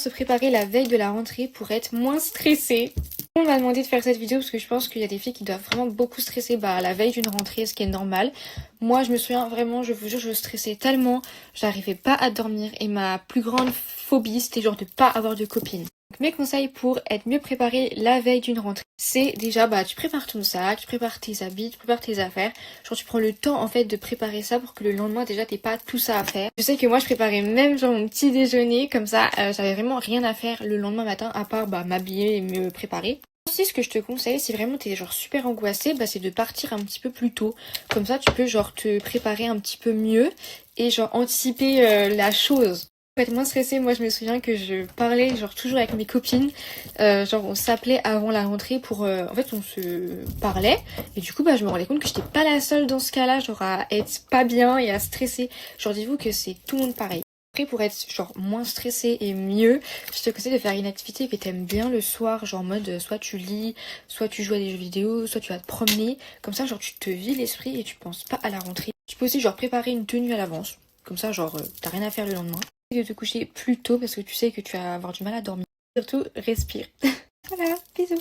Se préparer la veille de la rentrée pour être moins stressée. On m'a demandé de faire cette vidéo parce que je pense qu'il y a des filles qui doivent vraiment beaucoup stresser à la veille d'une rentrée, ce qui est normal. Moi je me souviens vraiment, je vous jure, je stressais tellement, j'arrivais pas à dormir et ma plus grande phobie c'était genre de pas avoir de copine. Donc, mes conseils pour être mieux préparé la veille d'une rentrée, c'est déjà tu prépares ton sac, tu prépares tes habits, tu prépares tes affaires. Genre tu prends le temps en fait de préparer ça pour que le lendemain déjà t'aies pas tout ça à faire. Je sais que moi je préparais même genre mon petit déjeuner comme ça, j'avais vraiment rien à faire le lendemain matin à part m'habiller et me préparer. Aussi, ce que je te conseille, si vraiment t'es genre super angoissée, c'est de partir un petit peu plus tôt. Comme ça, tu peux genre te préparer un petit peu mieux et genre anticiper la chose. Pour être moins stressée, moi je me souviens que je parlais genre toujours avec mes copines. Genre on s'appelait avant la rentrée pour... en fait, on se parlait et du coup, je me rendais compte que j'étais pas la seule dans ce cas-là, genre à être pas bien et à stresser. Genre dites-vous que c'est tout le monde pareil. Après, pour être genre moins stressé et mieux, je te conseille de faire une activité que t'aimes bien le soir, genre en mode soit tu lis, soit tu joues à des jeux vidéo, soit tu vas te promener. Comme ça, genre tu te vides l'esprit et tu penses pas à la rentrée. Tu peux aussi genre préparer une tenue à l'avance. Comme ça, genre t'as rien à faire le lendemain. Et de te coucher plus tôt parce que tu sais que tu vas avoir du mal à dormir. Surtout, respire. Voilà, bisous.